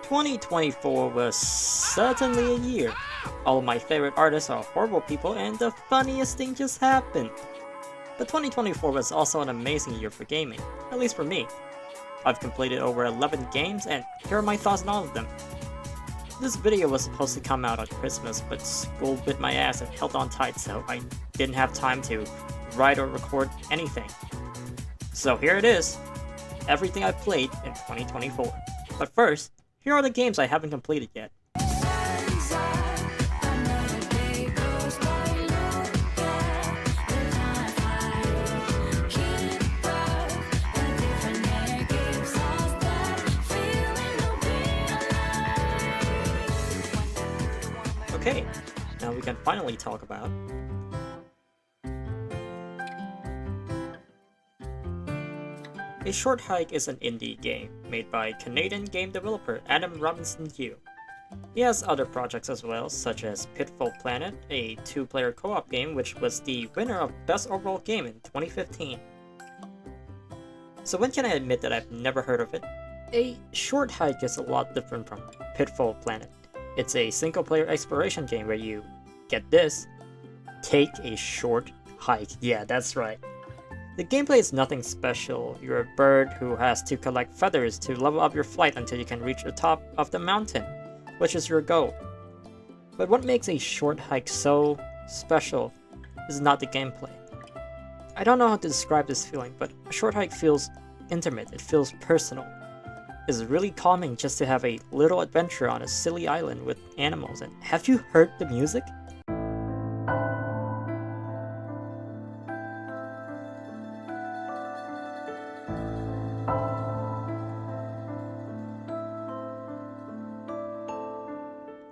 2024 was certainly a year. All of my favorite artists are horrible people and the funniest thing just happened. But 2024 was also an amazing year for gaming, at least for me. I've completed over 11 games and here are my thoughts on all of them. This video was supposed to come out on Christmas, but school bit my ass and held on tight, so I didn't have time to write or record anything. So here it is, everything I've played in 2024. But first, here are the games I haven't completed yet. Okay, now we can finally talk about A Short Hike is an indie game made by Canadian game developer Adam Robinson Yu. He has other projects as well, such as Pitfall Planet, a 2-player co-op game which was the winner of Best Overall Game in 2015. So when can I admit that I've never heard of it? A Short Hike is a lot different from Pitfall Planet. It's a single-player exploration game where you, get this, take a short hike. Yeah, that's right. The gameplay is nothing special. You're a bird who has to collect feathers to level up your flight until you can reach the top of the mountain, which is your goal. But what makes a short hike so special is not the gameplay. I don't know how to describe this feeling, but a short hike feels intimate, it feels personal. It's really calming just to have a little adventure on a silly island with animals. And have you heard the music?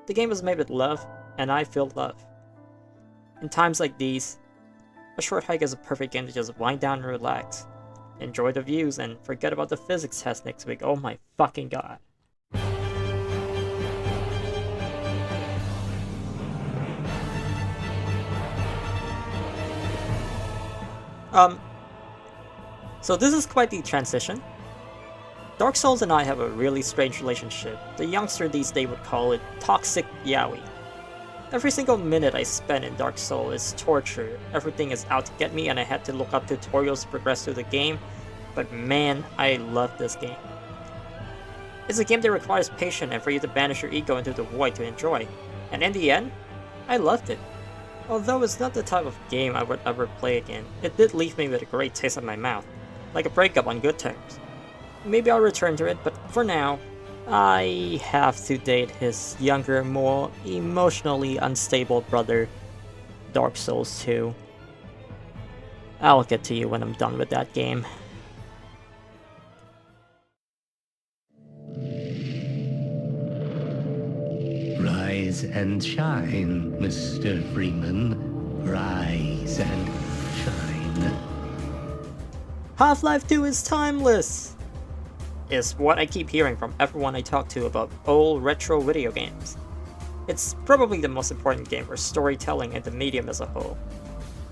The game was made with love, and I feel love. In times like these, A Short Hike is a perfect game to just wind down and relax. Enjoy the views and forget about the physics test next week. Oh my fucking god. So this is quite the transition. Dark Souls and I have a really strange relationship. The youngster these days would call it toxic yaoi. Every single minute I spend in Dark Souls is torture. Everything is out to get me and I had to look up tutorials to progress through the game. But man, I love this game. It's a game that requires patience and for you to banish your ego into the void to enjoy. And in the end, I loved it. Although it's not the type of game I would ever play again, it did leave me with a great taste in my mouth. Like a breakup on good terms. Maybe I'll return to it, but for now, I have to date his younger, more emotionally unstable brother, Dark Souls 2. I'll get to you when I'm done with that game. Rise and shine, Mr. Freeman. Rise and shine. Half-Life 2 is timeless! Is what I keep hearing from everyone I talk to about old retro video games. It's probably the most important game for storytelling and the medium as a whole.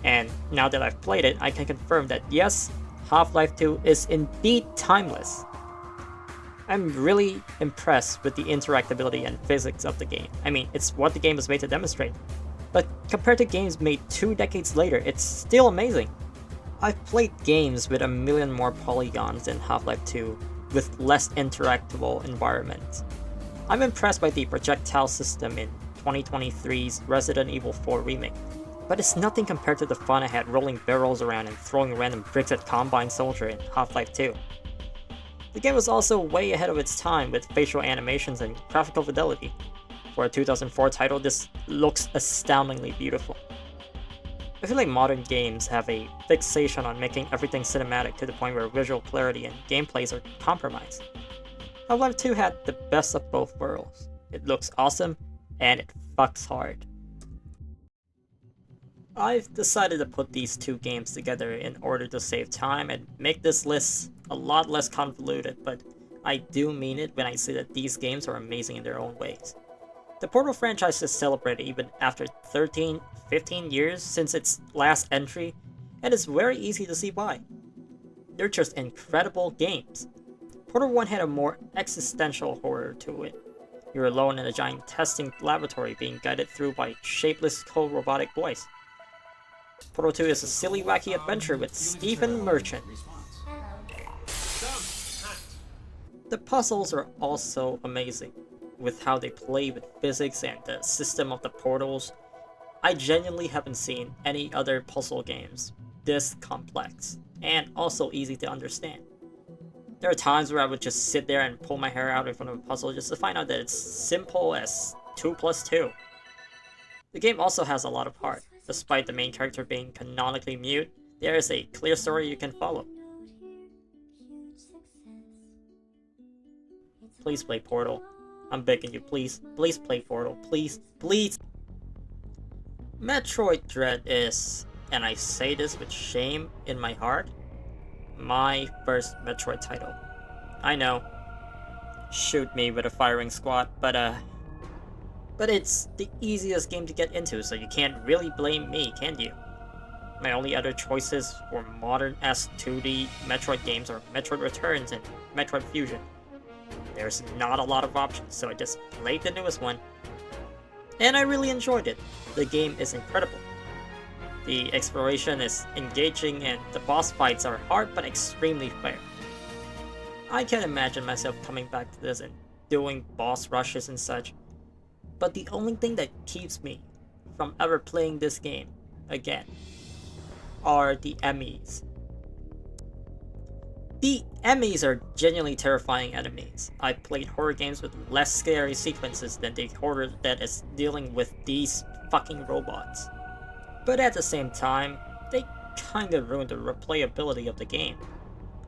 And now that I've played it, I can confirm that yes, Half-Life 2 is indeed timeless. I'm really impressed with the interactability and physics of the game. I mean, it's what the game was made to demonstrate. But compared to games made 2 decades later, it's still amazing. I've played games with a million more polygons than Half-Life 2, with less interactable environments. I'm impressed by the projectile system in 2023's Resident Evil 4 Remake, but it's nothing compared to the fun I had rolling barrels around and throwing random bricks at Combine Soldier in Half-Life 2. The game was also way ahead of its time with facial animations and graphical fidelity. For a 2004 title, this looks astoundingly beautiful. I feel like modern games have a fixation on making everything cinematic to the point where visual clarity and gameplays are compromised. Half-Life 2 had the best of both worlds. It looks awesome, and it fucks hard. I've decided to put these two games together in order to save time and make this list a lot less convoluted, but I do mean it when I say that these games are amazing in their own ways. The Portal franchise is celebrated even after 13, 15 years since its last entry, and it's very easy to see why. They're just incredible games. Portal 1 had a more existential horror to it, You're alone in a giant testing laboratory being guided through by shapeless cold robotic voice. Portal 2 is a silly, wacky adventure with Stephen Merchant. The puzzles are also amazing, with how they play with physics and the system of the portals. I genuinely haven't seen any other puzzle games this complex, and also easy to understand. There are times where I would just sit there and pull my hair out in front of a puzzle just to find out that it's simple as 2 plus 2. The game also has a lot of heart. Despite the main character being canonically mute, there is a clear story you can follow. Please play Portal. I'm begging you, please. Please play Portal. Please. Please! Metroid Dread is, and I say this with shame in my heart, my first Metroid title. I know. Shoot me with a firing squad, but it's the easiest game to get into, so you can't really blame me, can you? My only other choices for modern-esque 2D Metroid games are Metroid Returns and Metroid Fusion. There's not a lot of options, so I just played the newest one. And I really enjoyed it. The game is incredible. The exploration is engaging and the boss fights are hard but extremely fair. I can't imagine myself coming back to this and doing boss rushes and such. But the only thing that keeps me from ever playing this game again are the enemies. The enemies are genuinely terrifying enemies. I played horror games with less scary sequences than the horror that is dealing with these fucking robots. But at the same time, they kinda ruined the replayability of the game.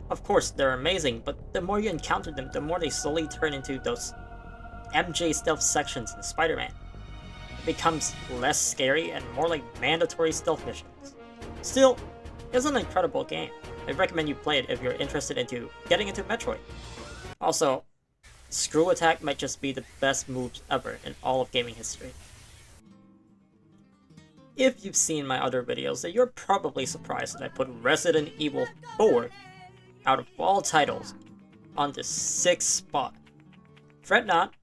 Of course, they're amazing, but the more you encounter them, the more they slowly turn into those MJ stealth sections in Spider-Man. It becomes less scary and more like mandatory stealth missions. Still, it's an incredible game. I recommend you play it if you're interested into getting into Metroid. Also, Screw Attack might just be the best moves ever in all of gaming history. If you've seen my other videos, then you're probably surprised that I put Resident Evil 4, out of all titles, on the 6th spot. Fret not,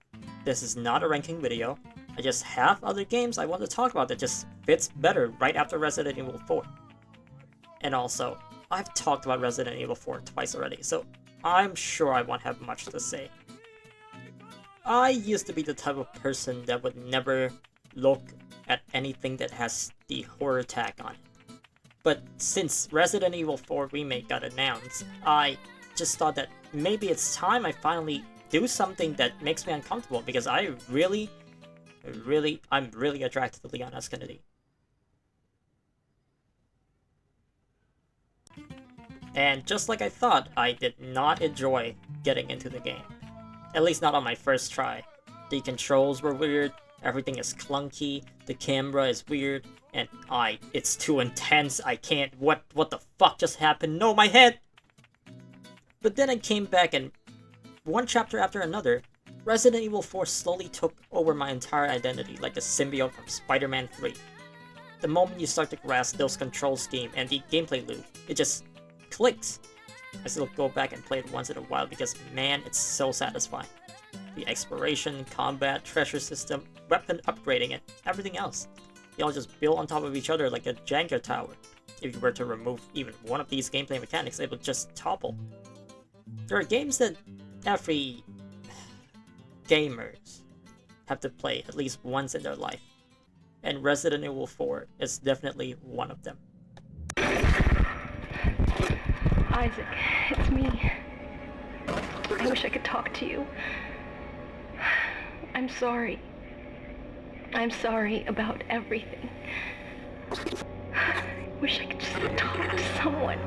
this is not a ranking video. I just have other games I want to talk about that just fits better right after Resident Evil 4. And also, I've talked about Resident Evil 4 twice already, so I'm sure I won't have much to say. I used to be the type of person that would never look at anything that has the horror tag on it. But since Resident Evil 4 Remake got announced, I just thought that maybe it's time I finally do something that makes me uncomfortable, because I'm really attracted to Leon S. Kennedy. And just like I thought, I did not enjoy getting into the game. At least not on my first try. The controls were weird, everything is clunky, the camera is weird, and it's too intense, I can't, what the fuck just happened? No, my head! But then I came back and one chapter after another, Resident Evil 4 slowly took over my entire identity like a symbiote from Spider-Man 3. The moment you start to grasp those control scheme and the gameplay loop, it just clicks. I still go back and play it once in a while because man, it's so satisfying. The exploration, combat, treasure system, weapon upgrading, and everything else. They all just build on top of each other like a Jenga tower. If you were to remove even one of these gameplay mechanics, it would just topple. There are games that every gamers have to play at least once in their life, and Resident Evil 4 is definitely one of them. Isaac, it's me. I wish I could talk to you. I'm sorry. I'm sorry about everything. I wish I could just talk to someone.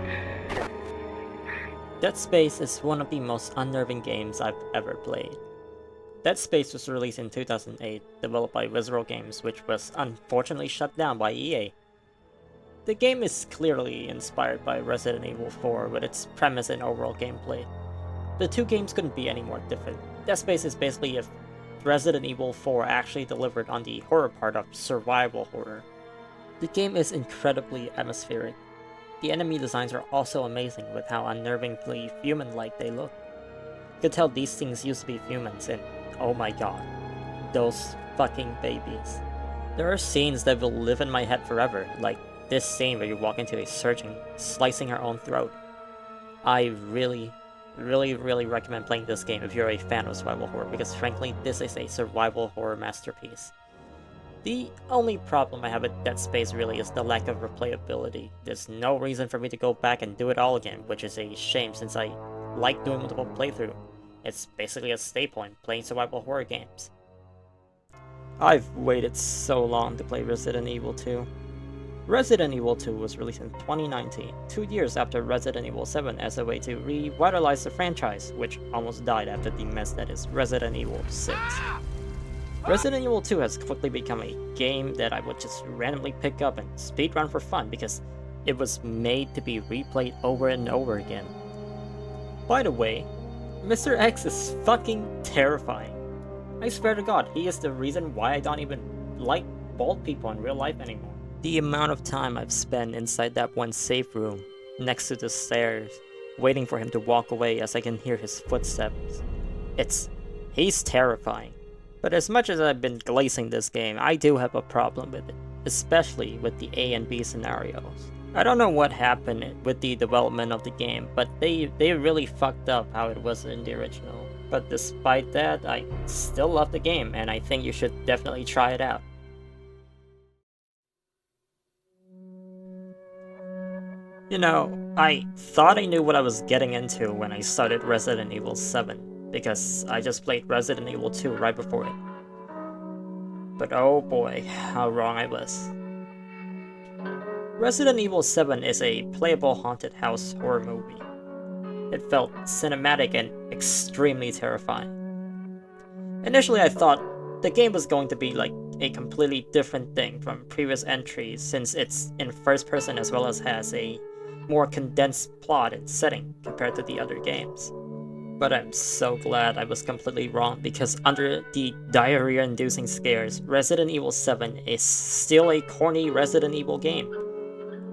Dead Space is one of the most unnerving games I've ever played. Dead Space was released in 2008, developed by Visceral Games, which was unfortunately shut down by EA. The game is clearly inspired by Resident Evil 4 with its premise and overall gameplay. The two games couldn't be any more different. Dead Space is basically if Resident Evil 4 actually delivered on the horror part of survival horror. The game is incredibly atmospheric. The enemy designs are also amazing with how unnervingly human-like they look. You could tell these things used to be humans and oh my god, those fucking babies. There are scenes that will live in my head forever, like this scene where you walk into a surgeon slicing her own throat. I really recommend playing this game if you're a fan of survival horror, because frankly, this is a survival horror masterpiece. The only problem I have with Dead Space really is the lack of replayability. There's no reason for me to go back and do it all again, which is a shame since I like doing multiple playthrough. It's basically a stay point, playing survival horror games. I've waited so long to play Resident Evil 2. Resident Evil 2 was released in 2019, 2 years after Resident Evil 7 as a way to revitalize the franchise, which almost died after the mess that is Resident Evil 6. Resident Evil 2 has quickly become a game that I would just randomly pick up and speedrun for fun because it was made to be replayed over and over again. By the way, Mr. X is fucking terrifying. I swear to God, he is the reason why I don't even like bald people in real life anymore. The amount of time I've spent inside that one safe room, next to the stairs, waiting for him to walk away as I can hear his footsteps. He's terrifying. But as much as I've been glazing this game, I do have a problem with it, especially with the A and B scenarios. I don't know what happened with the development of the game, but they really fucked up how it was in the original. But despite that, I still love the game, and I think you should definitely try it out. You know, I thought I knew what I was getting into when I started Resident Evil 7, because I just played Resident Evil 2 right before it. But oh boy, how wrong I was. Resident Evil 7 is a playable haunted house horror movie. It felt cinematic and extremely terrifying. Initially I thought the game was going to be like a completely different thing from previous entries since it's in first person as well as has a more condensed plot and setting compared to the other games. But I'm so glad I was completely wrong because under the diarrhea-inducing scares, Resident Evil 7 is still a corny Resident Evil game.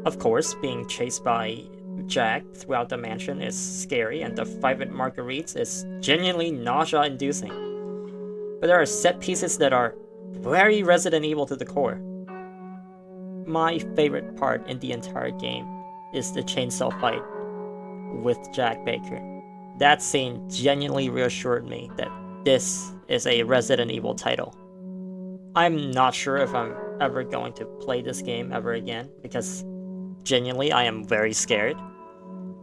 Of course, being chased by Jack throughout the mansion is scary, and the fight with Marguerite is genuinely nausea-inducing. But there are set pieces that are very Resident Evil to the core. My favorite part in the entire game is the chainsaw fight with Jack Baker. That scene genuinely reassured me that this is a Resident Evil title. I'm not sure if I'm ever going to play this game ever again because genuinely I am very scared.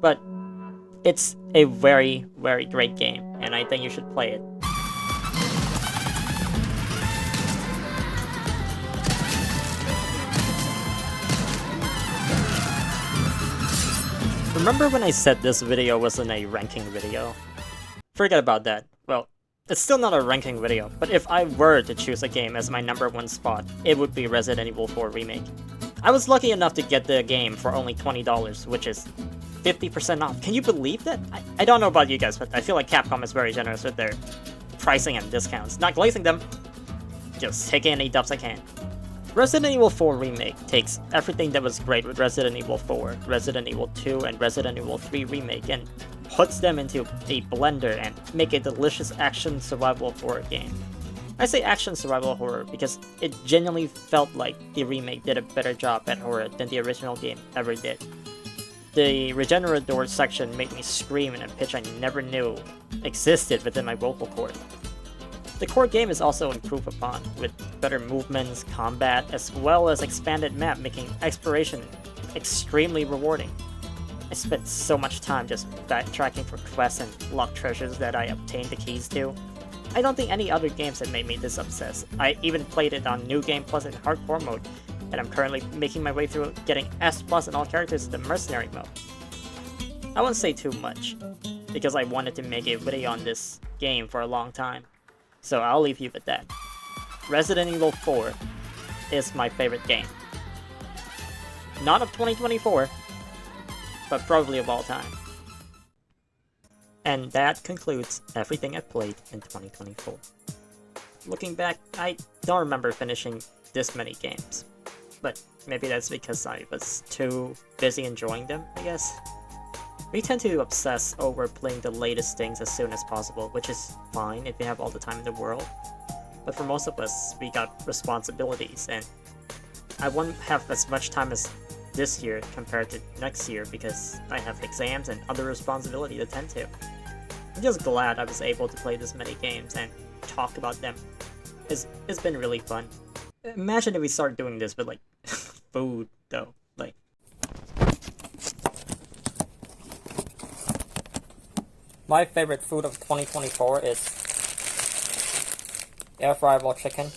But it's a very great game and I think you should play it. Remember when I said this video wasn't a ranking video? Forget about that. Well, it's still not a ranking video, but if I were to choose a game as my #1 spot, it would be Resident Evil 4 Remake. I was lucky enough to get the game for only $20, which is 50% off. Can you believe that? I don't know about you guys, but I feel like Capcom is very generous with their pricing and discounts. Not glazing them, just taking any dubs I can. Resident Evil 4 Remake takes everything that was great with Resident Evil 4, Resident Evil 2, and Resident Evil 3 Remake and puts them into a blender and make a delicious action survival horror game. I say action survival horror because it genuinely felt like the remake did a better job at horror than the original game ever did. The Regenerador section made me scream in a pitch I never knew existed within my vocal cord. The core game is also improved upon, with better movements, combat, as well as expanded map making exploration extremely rewarding. I spent so much time just backtracking for quests and locked treasures that I obtained the keys to. I don't think any other games have made me this obsessed. I even played it on New Game Plus in Hardcore mode, and I'm currently making my way through getting S Plus and all characters in the Mercenary mode. I won't say too much, because I wanted to make a video on this game for a long time. So I'll leave you with that. Resident Evil 4 is my favorite game. Not of 2024, but probably of all time. And that concludes everything I've played in 2024. Looking back, I don't remember finishing this many games. But maybe that's because I was too busy enjoying them, I guess. We tend to obsess over playing the latest things as soon as possible, which is fine if you have all the time in the world. but for most of us, we got responsibilities, and I won't have as much time as this year compared to next year because I have exams and other responsibility to tend to. I'm just glad I was able to play this many games and talk about them. It's been really fun. Imagine if we start doing this with, like, food, though. Like, my favorite food of 2024 is air fryable chicken.